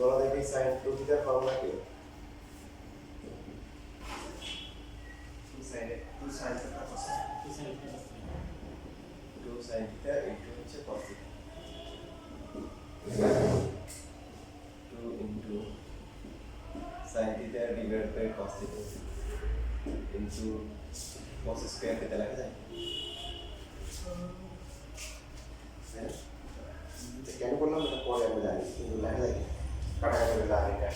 বলা দেখি sin 2 থিটার ফর্মুলা কি? 2 sin theta cos theta 2 sin theta into হচ্ছে cos theta 2 into sin theta divide by cos theta into cos square theta লেখা যায়। কেন করলাম এটা পরে আমি জানি, কিন্তু লেখা যায় কাটাকাটি করে জানি এটা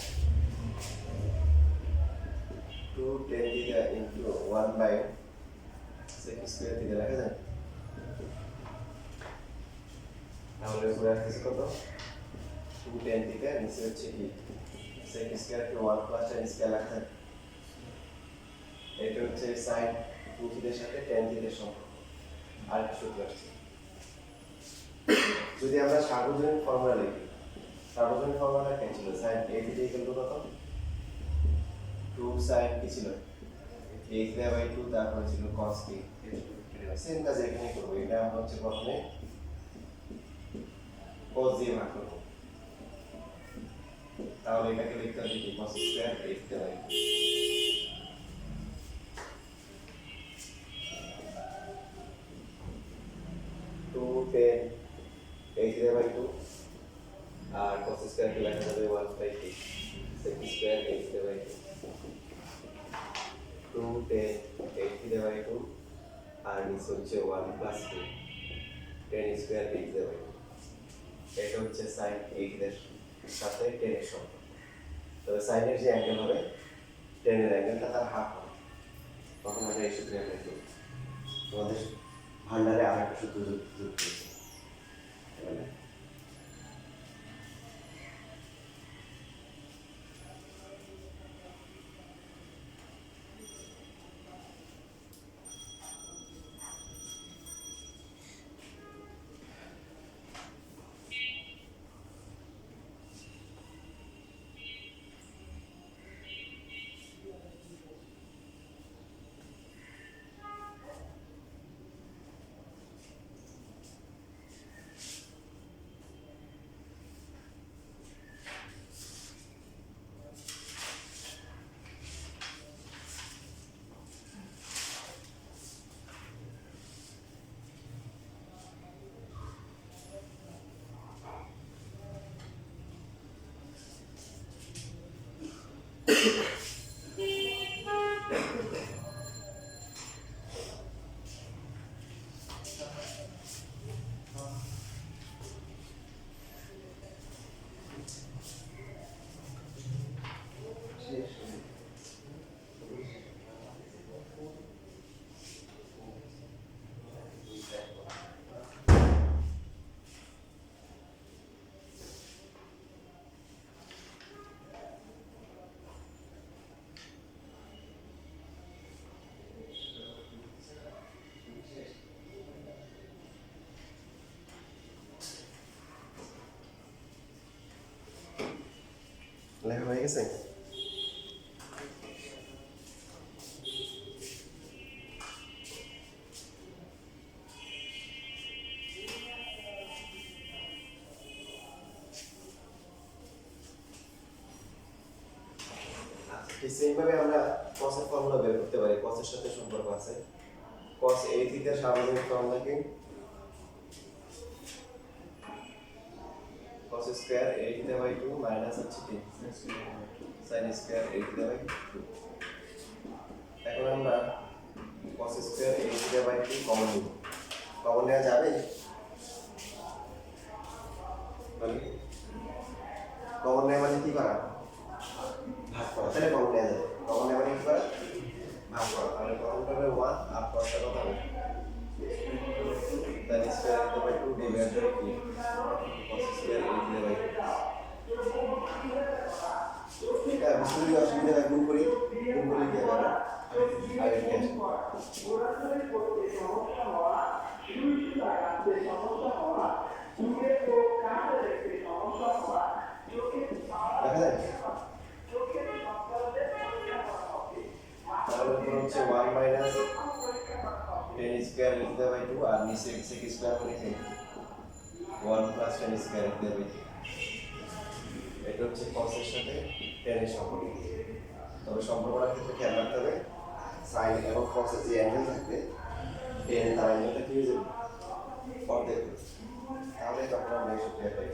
2 tan theta into 1 by sec square theta লেখা যায়। তাহলে উপরে আসছে কত? 2 tan থিটা নিচে হচ্ছে কি sec স্কয়ার কে 1 প্লাস tan স্কয়ার লেখা যায়। এটা হচ্ছে sin 2 থিটার সাথে tan থিটার সম্পর্ক। আর একটা সূত্র আছে, যদি আমরা সার্বজনীন ফর্মুলা লিখি, সার্বজনীন ফর্মুলা কি ছিল? sin a theta equal to কত? 2 sin কি ছিল? a থিটা বাই 2, তারপরে ছিল cos t। সেম কাজ এখানে করব। এটা আমরা হচ্ছে প্রথমে cos দিয়ে ভাগ করব, তাহলে এটাকে লিখতে হবে কি cos square a theta by 2 tan a theta by 2 আর cos স্কয়ার কে লেখা যাবে 1 by t sec square a theta by 2 tan a theta by 2 আর নিচে হচ্ছে 1 plus t tan square a theta by 2। এটা হচ্ছে sin a থিটার সাথে tan এর সম্পর্ক। তবে sin এর যে অ্যাঙ্গেল হবে tan এর অ্যাঙ্গেলটা তার হাফ হবে। তখন আমরা এই সূত্রে অ্যাপ্লাই করব। তোমাদের ভান্ডারে আরেকটা সূত্র যোগ করেছি। লেখা হয়ে গেছে? সেইভাবে আমরা cos এর ফর্মুলা বের করতে পারি। cos এর সাথে সম্পর্ক আছে। cos a থিটার সার্বজনীন ফর্মুলা কি? cos square a theta by 2 minus হচ্ছে কি sin square a theta by 2। এখন আমরা cos square a theta by 2 common নিব। কমন নেওয়া যাবে? বলি কমন নেওয়া মানে কি করা? ভাগ করা। তাহলে কমন নেওয়া যাবে। কমন নেওয়া মানে কি করা? ভাগ করা। তাহলে কমনটা হবে 1 আর cosটা কত হবে? tan square a by 2 divide by কি cos স্কয়ার a বাই 2। এটা বুঝতে অসুবিধা হয়, গুণ করি কি হবে? আগে কি আসে? দেখা যায়? তাহলে উপরে হচ্ছে 1 minus tan square a by 2 আর নিচে sec স্কয়ার মানে কি 1 plus tan square a by 2। এটা হচ্ছে কসের সাথে টেনের সম্পর্ক। তবে সম্পর্কটার ক্ষেত্রে খেয়াল রাখতে হবে সাইন এবং কসের যে অ্যাঙ্গেল থাকবে টেন তার অ্যাঙ্গেলটা কি হয়ে যাবে অর্ধেক হবে। তাহলে তখন আমরা এই সূত্রটা পাই।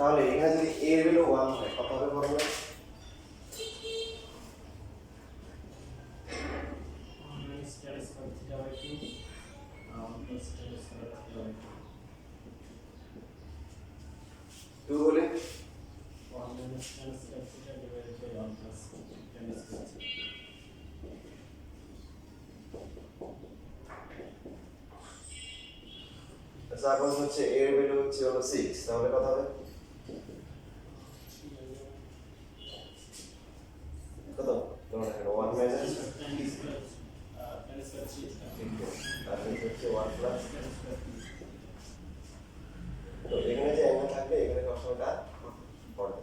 তাহলে এখানে যদি a এর ভ্যালু 1 হয় কত হবে বলুন? টু হলে সাপোজ হচ্ছে a এর ভ্যালু হচ্ছে হলো 6 তাহলে কত হবে? কত? তোমরা দেখো 1 মাইনাস তারপরে হচ্ছে 1 প্লাস। তো এখানে যে অ্যাঙ্গেল থাকবে এখানে সবসময়টা পড়বে।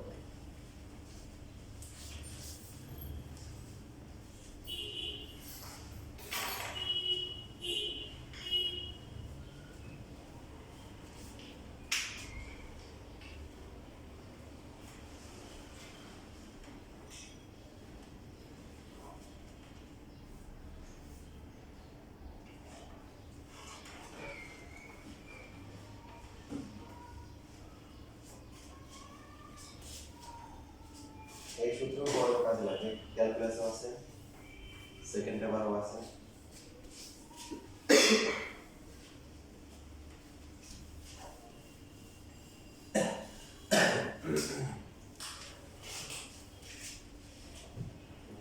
এই সূত্র বড় কাজে লাগে, ক্যালকুলাসও আছে, সেকেন্ড পেপারও আছে।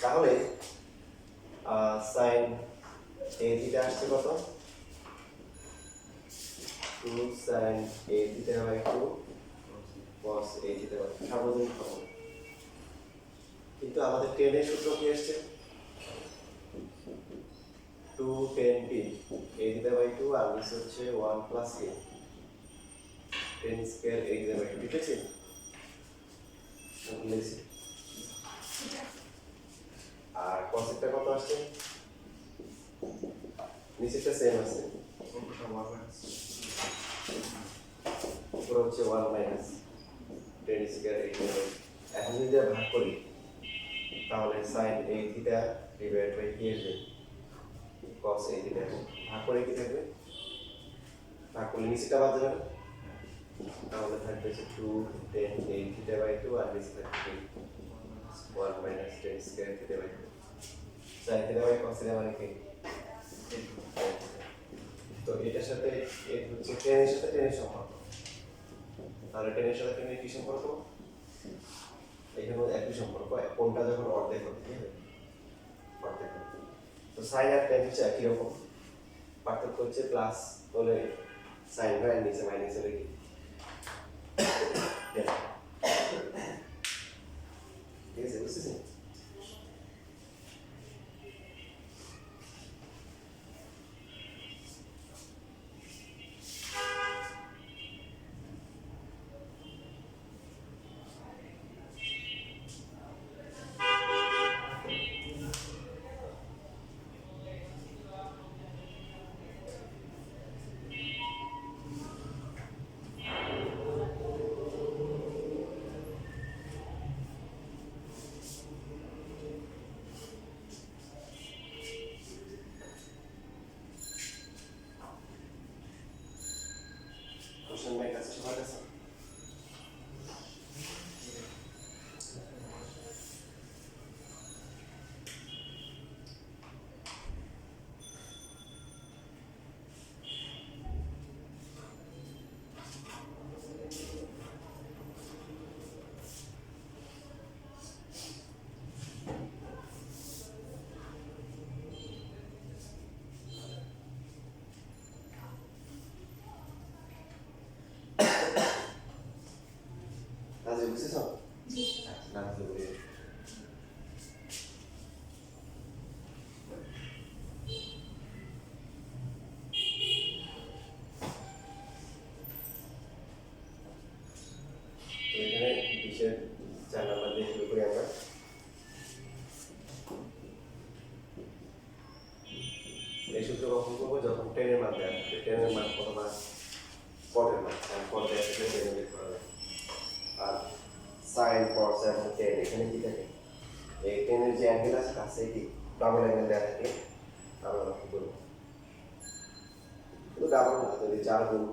তাহলে সাইন a থিটা আসছে কত? 2 sin a theta by 2 cos a theta by 2 সার্বজনীন ফর্মুলা। কিন্তু আমাদের টেনের সূত্র কি আসছে? 2 10 p a থিটা বাই 2 আর নিচে হচ্ছে 1 plus a 10 square a theta by 2 ঠিক আছে? লিখছি। আর cosটা কত আসছে? নিচেটা সেম আছে, উপরে হচ্ছে 1 minus 10 square a theta by 2। এখন যদি ভাগ করি তাহলে sin a থিটা ডিভাইড বাই কি আসবে? cos a theta. ভাগ করে কি থাকবে? ভাগ করলে নিচেটা বাদ যাবে না, তাহলে থাকবে হচ্ছে 2 10 a থিটা বাই 2 আর নিচে থাকবে 1 minus 10 square theta by 2। sin theta by cos theta মানে কি? তো এটার সাথে এর হচ্ছে tan এর সাথে tan এর সম্পর্ক। তাহলে tan এর সাথে tan এর কি সম্পর্ক? এখানে একই সম্পর্ক, কোনটা যখন অর্ধেক হবে কি হবে? অর্ধেক হবে। তো sin আর tan হচ্ছে একই রকম, পার্থক্য হচ্ছে প্লাস হলে sin হয় নিচে মাইনাস হলে কি? ঠিক আছে, বুঝতেছেন? বুঝেছো? জি আচ্ছা নাম তো বলি। তো এখানে বিশের 4 নাম্বার দিয়ে শুরু করি আমরা। এই সূত্র কখন করবো? যখন 10 এর মান দেওয়া থাকবে। 10 এর মান কত মান? পদের মান। কারণ পদ দেওয়া থাকলে 10 বের করা যায়। আর সাইন cos এবং tan এখানে কি থাকে? এই 10 এর যে অ্যাঙ্গেল আছে কাছে কি ডাবল অ্যাঙ্গেল দেওয়া থাকে, আমরা লক্ষ্য করবো। কিন্তু ডাবল না, যদি 4 গুণ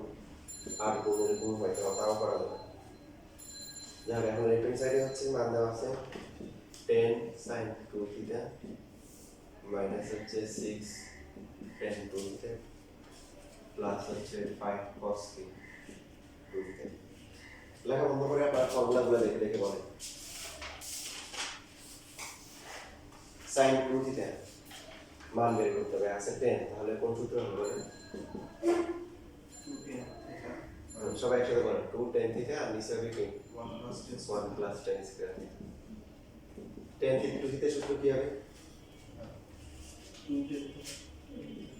8 গুণ এরকম হয় তাও করা যাবে। যাহলে এখন লেফট হ্যান্ড সাইডে হচ্ছে মান দেওয়া আছে 10 sin 2 থিটা মাইনাস হচ্ছে 6 tan 2 থিটা প্লাস হচ্ছে 5 cos 2 থিটা। লেখা বন্ধ করে আপনার ফর্মুলাগুলো দেখে দেখে বলেন। sin 2 থিটা মান বের করতে হবে, আছে 10, তাহলে কোন সূত্র হবে বলেন? সবাই একসাথে বলেন 2 tan থিটা আর নিচে হবে কি 1 plus tan square. tan theta 2 theta সূত্র কি হবে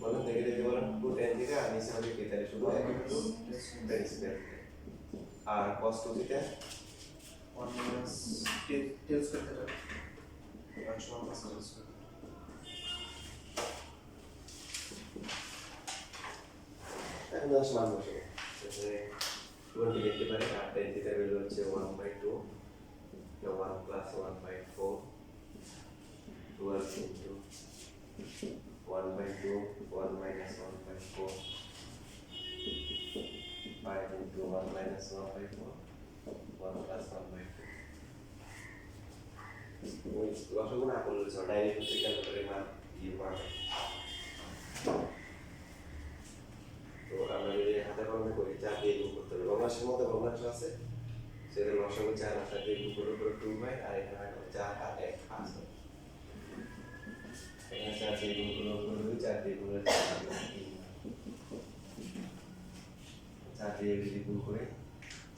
বলেন? দেখে দেখে বলেন। 2 tan থিটা আর নিচে হবে কি, তাহলে শুধু tan square. R cos 2 theta 1 minus tail square theta that's 1 plus tail square. এখন দশ মান বসে তাহলে কোন কি লিখতে পারি? আর tan থিটা ভ্যালু হচ্ছে 1/2 1 plus 1/4 12 into 1/2 1 minus 1/4 5 into 1 minus 1/4 1 plus 1/2। ওই লসগু না করলে চলে, ডাইরেক্ট হচ্ছে ক্যালকুলেটরের মান দিয়ে পাবে। তো আমরা যদি হাতে কলমে করি 4 দিয়ে গুণ করতে হবে। ভগ্নাংশের মধ্যে ভগ্নাংশ আছে, সেটা লসগু 4 আর 4 দিয়ে গুণ করলে পুরো 2 হয়, আর এখানে 4 আর 1 5 হয়। এখানে 4 দিয়ে গুণ করলে 4 দিয়ে গুণ করলে 4 দিয়ে যদি গুণ করে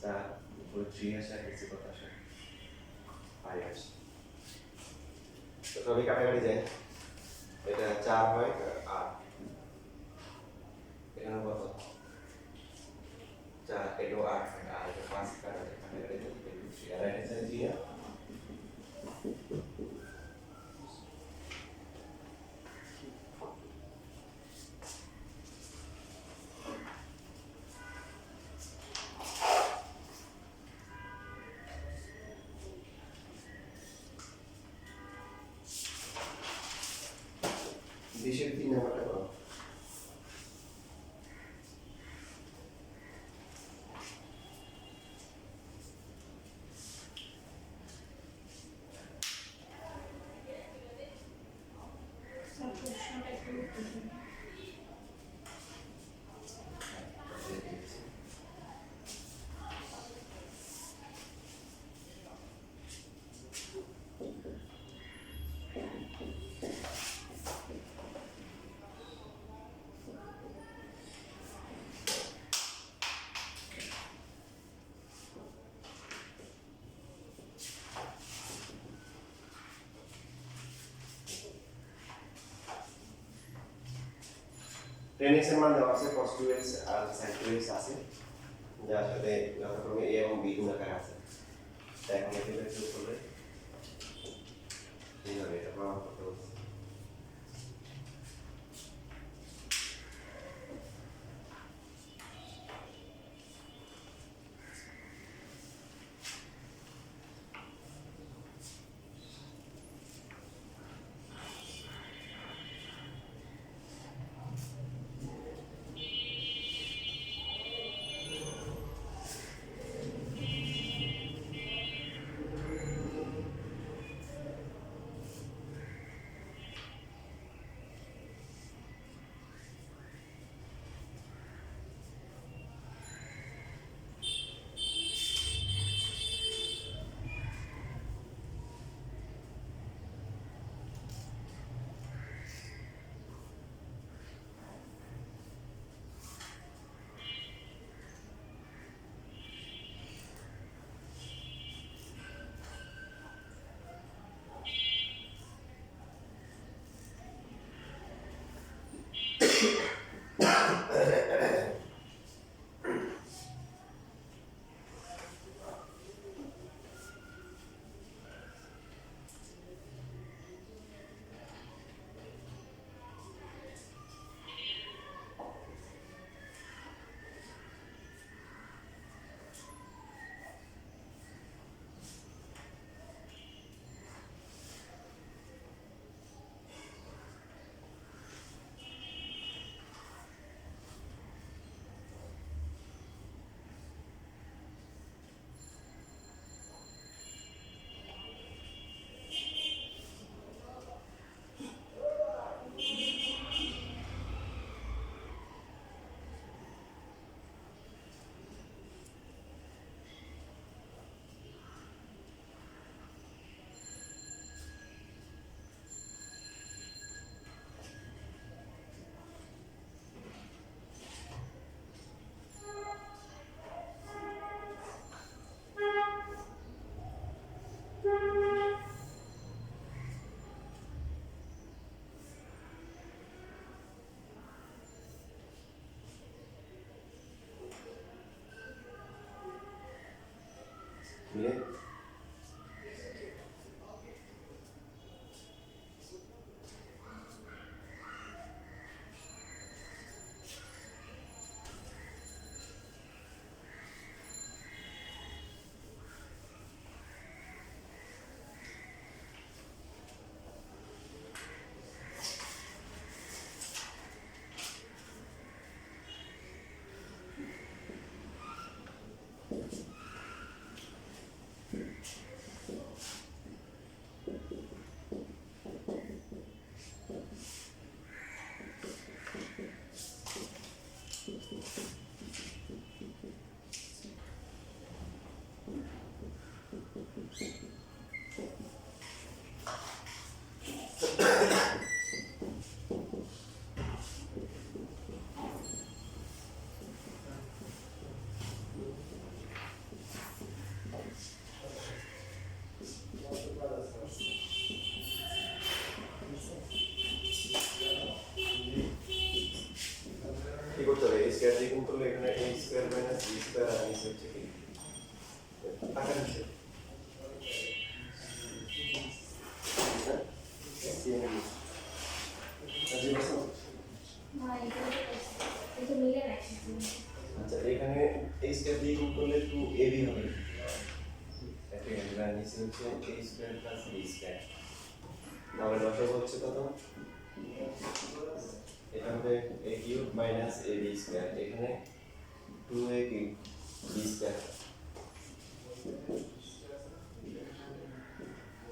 4 উপরে 3 আসে আর নিচে কত আসে 5 আসে। তো সবই কাটাকাটি যায়, এটা 4 হয় 8, এখানে কত 4 এটাও 8 হয়, আর এটা 5 কাটাকাটি কাটাকাটি যায় 3 আর এটা 3 বিশের 3 নাম্বারটা করো। স্যার প্রশ্নটা একটু বুঝুন। tan x এর মান দেওয়া আছে cos 2x আর sin 2x আছে, যার সাথে যথাক্রমে a এবং b গুণ আকারে আছে। তাই এখন এটি বের করলে এইভাবে এটা প্রমাণ করতে হবে। মিলে কি করতে হবে? এই স্কয়ার দিয়ে গুণ করলে এখানে a square minus b square আর নিচে হচ্ছে কি টাকা নিচে না এটা মিলে না আচ্ছা এখানে a স্কয়ার দিয়ে গুণ করলে 2ab হবে এটা এর নিচে হচ্ছে a square plus b square তাহলে লসাগু হচ্ছে কত এটা হবে a cube minus ab square এখানে 2a কিউব b স্কয়ার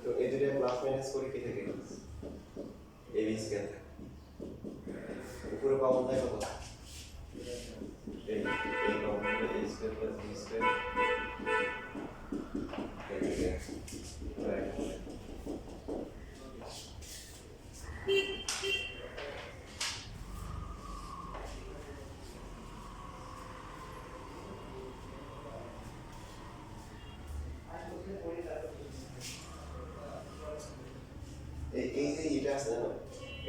তো এই দুটো প্লাস মাইনাস করে কি থাকে ab স্কয়ার উপরে পাওয়া যায় কত এই কমন হবে a square plus b square right এই যে এটা আছে না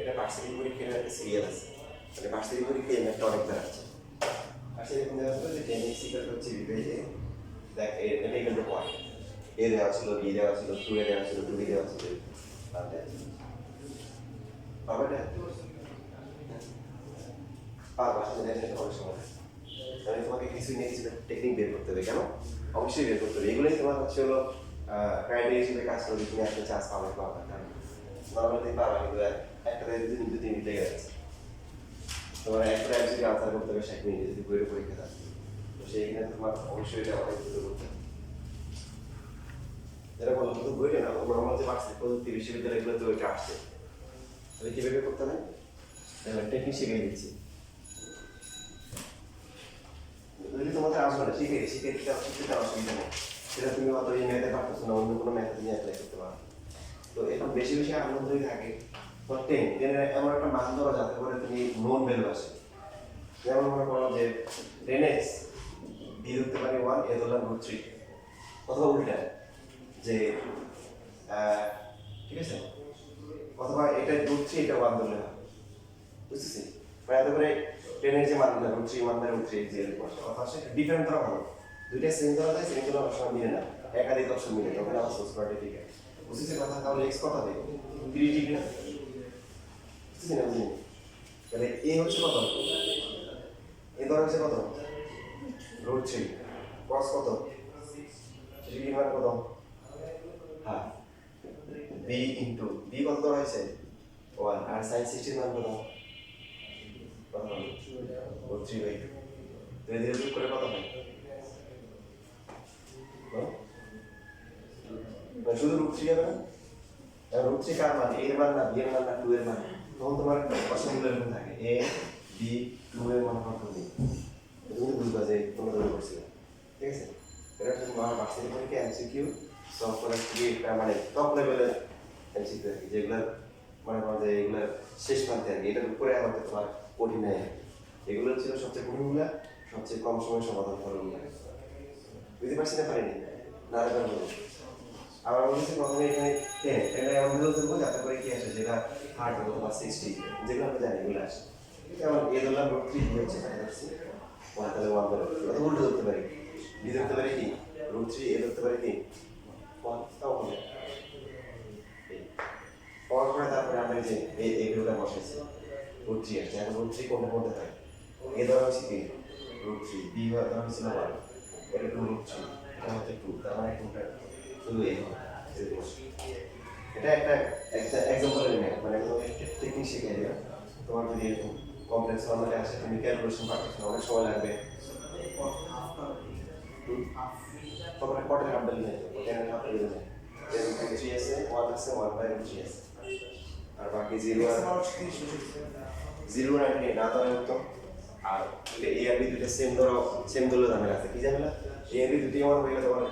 এটা বার্ষিক পরীক্ষার একটা সিরিয়াল আছে মানে বার্ষিক পরীক্ষায় একটা অনেক দাঁড়াচ্ছে বার্ষিক পরীক্ষা আসলে যে টেনিক্স ইকাল হচ্ছে বিবেজে দেখ এটা ইকাল পয়েন্ট এ দেওয়া ছিল বি দেওয়া ছিল 2 এ দেওয়া ছিল 2 বি দেওয়া ছিল তাহলে পাবে না পাবা সেটা এটা অনেক সময় তাহলে তোমাকে কিছু নিয়ে কিছু টেকনিক বের করতে হবে কেন অবশ্যই বের করতে হবে এগুলোই তোমার হচ্ছে হলো ক্রাইটেরিয়া হিসেবে কাজ করবে তুমি একটা চান্স পাবে পাবে না নর্মালি পাবা কিন্তু একটা দুই তিন মিনিট লেগে যাচ্ছে তোমার একটা এমসিকিউ আনসার করতে হবে 60 মিনিট যদি বইয়ের পরীক্ষা দাও তো সেইখানে তোমার অবশ্যই এটা অনেক দ্রুত করতে হবে যারা বলো শুধু বইটা না নর্মাল যে বার্ষিক প্রযুক্তি বিশ্ববিদ্যালয়গুলো তো ওইটা আসছে তাহলে কীভাবে করতে হবে টেকনিক শিখিয়ে দিচ্ছি যদি তোমাদের আসবে না শিখে দিতে অসুবিধা নেই সেটা তুমি অত এই ম্যাথে পারতেছো না অন্য কোনো ম্যাথে তুমি অ্যাপ্লাই করতে পারো তো এখন বেশি বেশি আনন্দই থাকে তো টেনের এমন একটা মান ধরো যাতে করে তুমি নোন ভ্যালু আসে যেমন মনে করো যে 10x বি ধরতে পারি 1 এ ধরলাম √3 অথবা উল্টা যে ঠিক আছে অথবা এটা √3 এটা 1 ধরলে হয় বুঝতেছি মানে এত করে 10 এর যে মানটা √3 1 √3 যে কথা আসে ডিফারেন্ট ধরা ভালো দুইটা সেম ধরা যায় সেম ধরা অপশন মিলে না একাধিক অপশন মিলে তখন আমার সোর্স সার্টিফিকেট বুঝতেছি কথা তাহলে x কত হবে 3 ডিগ্রি না বুঝতেছি না বুঝিনি তাহলে a হচ্ছে কত a ধরা হচ্ছে কত √3 cos কত ডিগ্রি মান কত হ্যাঁ b ইনটু b কত ধরা হয়েছে 1 আর sin 60 মান কত কত হবে √3/2 তো এদের যোগ করে কত হয় শুধু √3 হবে না √3 কার মান a এর মান না b এর মান না 2 এর মান তখন তোমার অসংখ্য এরকম থাকে a b 2 এর মান কত হবে তুমি বুঝবা যে তোমরা ধরে করছি ঠিক আছে এটা তোমার বার্ষিক পরীক্ষা এমসিকিউ সলভ করার কি একটা মানে টপ লেভেলের এমসিকিউ আর কি যেগুলো মানে বলা যায় এগুলো শেষ প্রান্তে আর কি এটার উপরে আবার তোমার কঠিন নেই এগুলো ছিল সবচেয়ে কঠিনগুলো সবচেয়ে কম সময় সমাধান করাগুলো বুঝতে পারছি না পারিনি না পারবো আবার বলছি প্রথমে এখানে 10 এটা এমন ধরে ধরবো যাতে করে কি আসে যেটা হার্ড অথবা 60 যেগুলো আমরা জানি এগুলো আসে যেমন এ ধরলাম √3 হচ্ছে তাই ধরছি 1 তাহলে 1 ধরে অথবা উল্টো ধরতে পারি বি ধরতে পারি কি √3 রুট থ্রি এ ধরতে পারি কি তাও হবে পাওয়ার পরে তারপরে আমরা যে এই ভ্যালুটা বসাইছি রুট থ্রি আসছে এখন রুট থ্রি কোনটা করতে হয় এ ধরা হচ্ছে কি রুট থ্রি বি ধরা হচ্ছিল ওয়ান এটা টু রুট থ্রি এটা হচ্ছে টু তার মানে টুটা শুধু এই হবে এটা একটা এক্সাম্পলের ম্যাথ মানে টেকনিক শিখে দিও তোমার যদি এরকম কমপ্লেক্স ফর্মুলা আসে তুমি ক্যালকুলেশন করতে অনেক সময় লাগবে তোমরা কটের হাফ বেল নেই টেনের হাফ বেল নেই টেন থেকে থ্রি আছে ওয়ান আছে ওয়ান বাই রুট থ্রি আছে আর বাকি জিরো জিরো না ধরে উত্তম আর এ আর বি দুটো সেম ধরলে ঝামেলা আছে কি ঝামেলা এ আর বি দুটি আমার হয়ে গেলে তোমার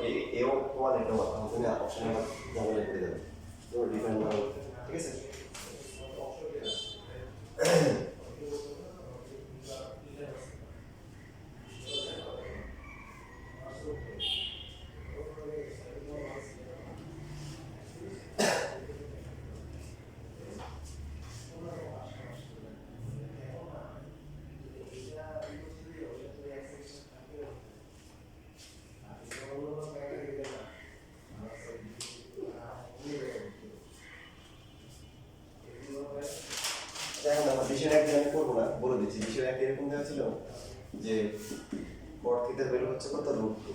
এও তোমার এটা তখন তুমি অপশনে আমার ঝামেলা করে দেবে তোমার ডিফাইন করা ঠিক আছে এখন আমার বিষয় একদিন আমি করবো না বলে দিচ্ছি বিষয় একটা এরকম দেওয়া ছিল যে কট থিটার ভ্যালু হচ্ছে কত রুট টু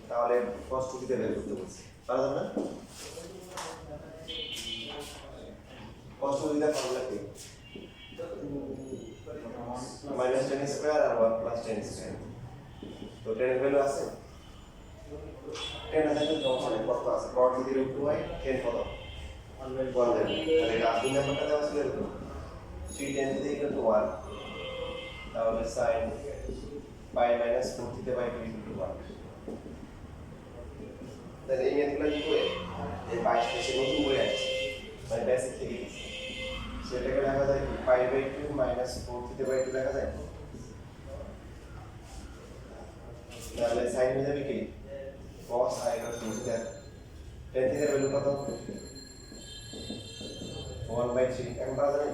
তাহলে কস টু থিটার ভ্যালু করতে বলছি পারলাম না কস টু থিটার ফর্মুলা কি মাইনাস টেন স্কোয়ার আর ওয়ান প্লাস টেন স্কোয়ার তো টেনের ভ্যালু আছে টেন আছে তো মানে কত আছে কট যদি রুট টু হয় টেন কত 1 বাই 1 তাহলে এটা দুই নাম্বারটা দেওয়া ছিল এরকম 3 10 to the equal to 1 তাহলে sin pi minus 4 theta by 2 equal to 1 তাহলে এই ম্যাথগুলো কি করে এই 22 পেজে নতুন বই আছে মানে বেসিক থেকে দিছি সেটাকে লেখা যায় কি pi by 2 minus 4 theta by 2 লেখা যায় তাহলে sin হয়ে যাবে কি cos i equal to theta tan theta এর ভ্যালু কত 1 by 3 এখন পাওয়া যাবে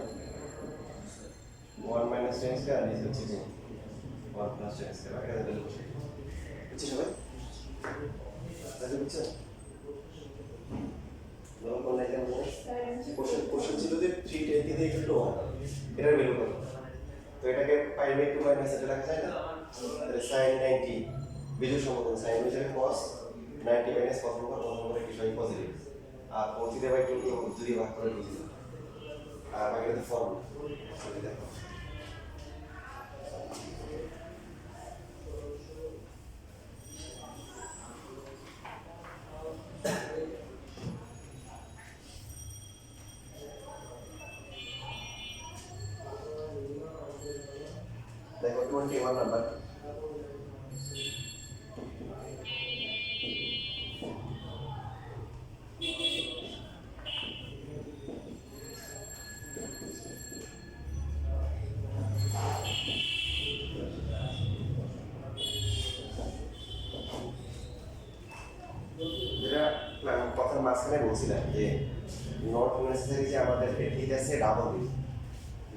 1 minus 10 square and this is 1 plus 10 square এটা ভ্যালু বসে বুঝছিস সবাই তাহলে বুঝছেন নরম কোন লাইন বলে কোশ্চেন ছিল যে 3 10 থেকে ইকুয়াল টু 1 এটার ভ্যালু কত তো এটাকে পাই বাই 2 মাইনাস এটা লেখা যায় না তাহলে sin 90 বিজোড় সমকোণ sin হচ্ছে cos 90 মাইনাস cos উপর cos উপর কি সবই পজিটিভ আর 4 থিটা বাই 2 তো দুই ভাগ করে দিয়েছি আর বাকিটা ফর্মুলা দেখো দেখো 21 নাম্বার কথার মাঝখানে বলছিলাম যে নট নেসেসারি যে আমাদের ঠিক আছে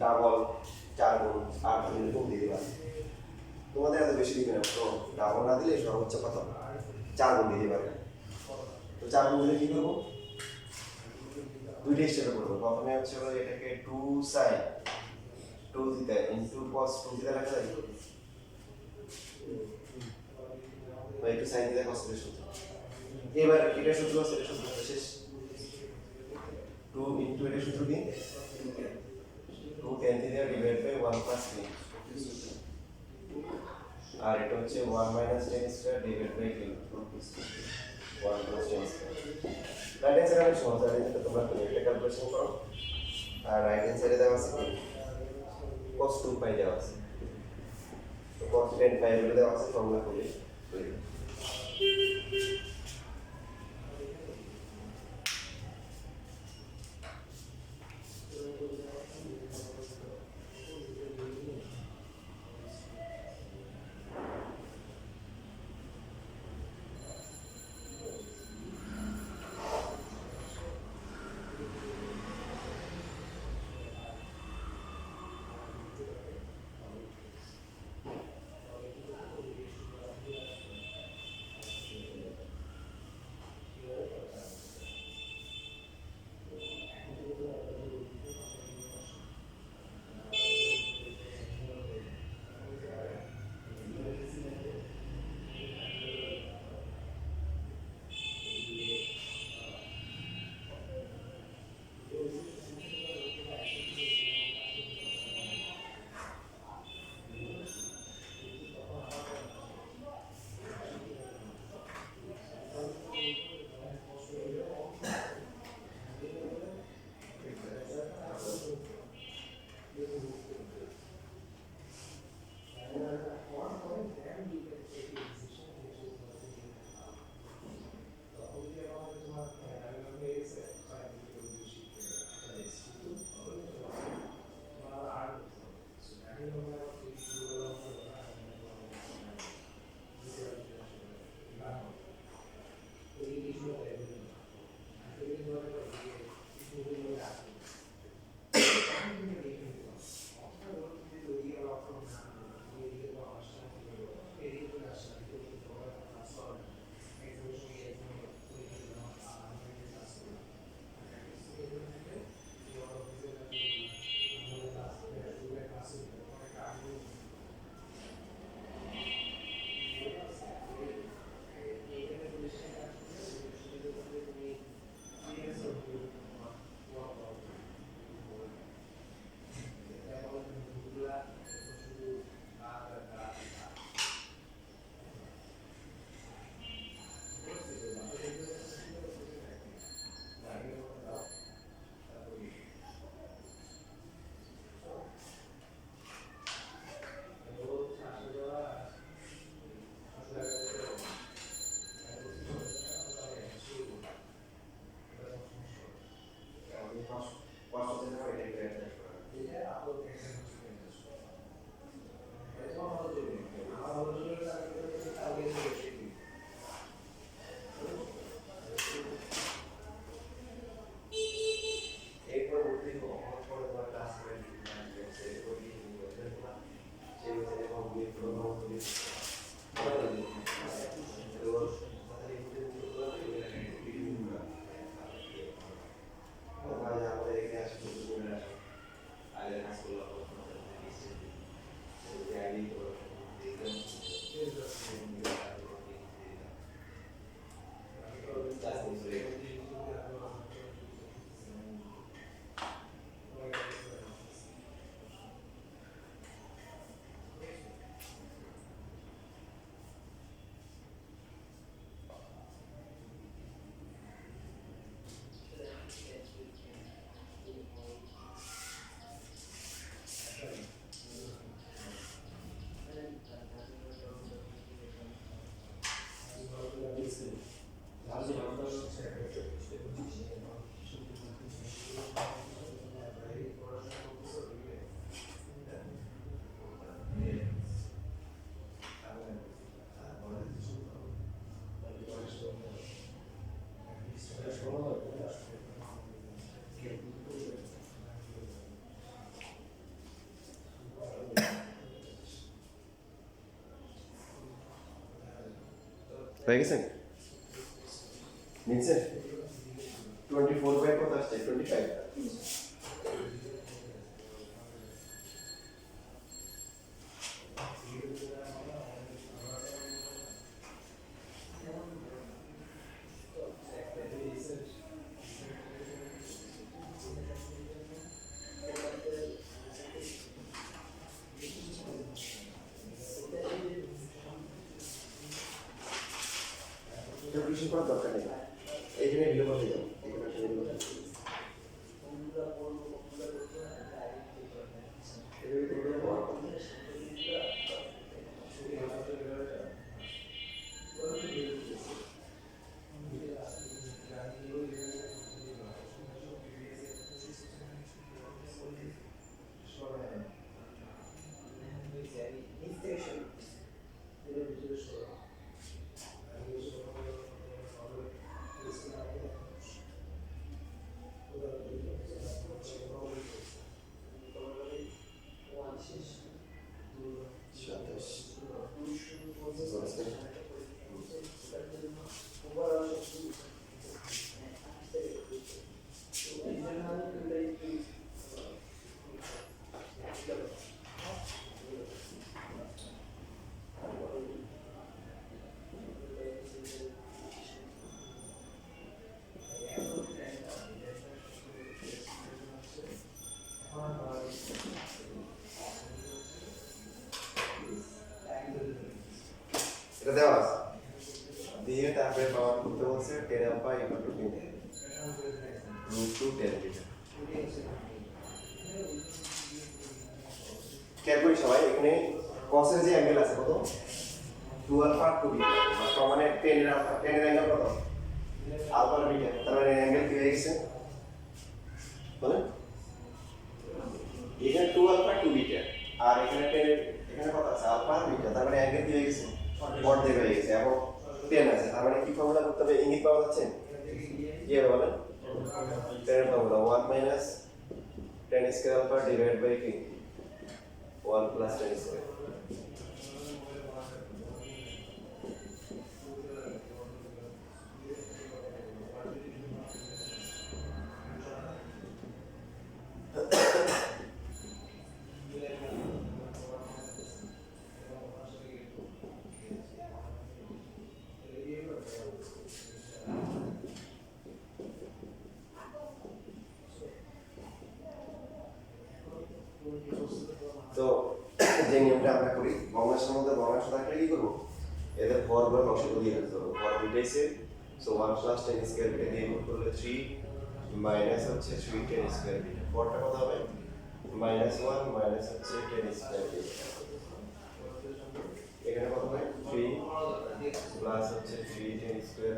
ডাবল 4 গুণ 8 গুণ এরকম দিয়ে দিবা তোমাদের এত বেশি দিবে না তো ডাবল না দিলে সর্বোচ্চ কত 4 গুণ দিয়ে দিবা তো 4 গুণ দিলে কি করবো দুইটা স্টেপে করবো প্রথমে হচ্ছে এটাকে 2 sin 2 theta into cos 2 theta লেখা যায় তো একটু sin থিটা cos থিটা সূত্র এবার এটা সূত্র আছে এটা সূত্র শেষ 2 ইনটু এটা সূত্র কি 2 tan theta divide by 1 plus 3 আর এটা হচ্ছে 1 minus 10 square divide by 1 plus 10 square right hand সাইডে সহজ আছে এটা তোমরা এটা ক্যালকুলেশন করো আর রাইট হ্যান্ড সাইডে দেওয়া আছে cos 2 পাই দেওয়া আছে তো cos 10 পাই বলে দেওয়া আছে ফর্মুলা করলে হয়ে গেছে নিচে 24 বাই কত আসছে 25 কিছু করার দরকার নেই এইখানে ভিডিও করতে যাও এখানে একটা ভিডিও করতে এটা দেওয়া আছে দিয়ে তারপরে পাওয়ার করতে বলছে 10 আলফা ইকুয়াল টু 2 √2 10 লিটার খেয়াল করি সবাই এখানে cos-এর যে অ্যাঙ্গেল আছে কত 2 আলফা 2 বিটা তার মানে 10 এর অ্যাঙ্গেল কত আলফা বিটা তার মানে অ্যাঙ্গেল কি হয়ে গেছে বলেন এখানে 2 আলফা 2 বিটা আর এখানে 10 এখানে কত আছে আলফা বিটা তার মানে অ্যাঙ্গেল কি হয়ে গেছে অর্ধেক হয়ে গেছে এবং 10 আছে তার মানে কি ফর্মুলা করতে হবে ইঙ্গিত পাওয়া যাচ্ছে কি হবে বলেন টেনের formula 1 minus tan square alpha divide by কি 1 প্লাস টেন স্কোয়ার। তো যে নিয়মটা আমরা করি ভগ্নাংশের মধ্যে ভগ্নাংশ থাকলে কি করবো এদের হরগুলো লসাগু দিয়ে দিতে হবে। হর মিটাইছে সো 1 প্লাস 10 স্কয়ার বিটা দিয়ে গুণ করলে 3 মাইনাস হচ্ছে 3 10 স্কয়ার বিটা। হরটা কত হবে -1 মাইনাস হচ্ছে 10 স্কয়ার বিটা। এখানে কত হয় 3 প্লাস হচ্ছে 3 10 স্কয়ার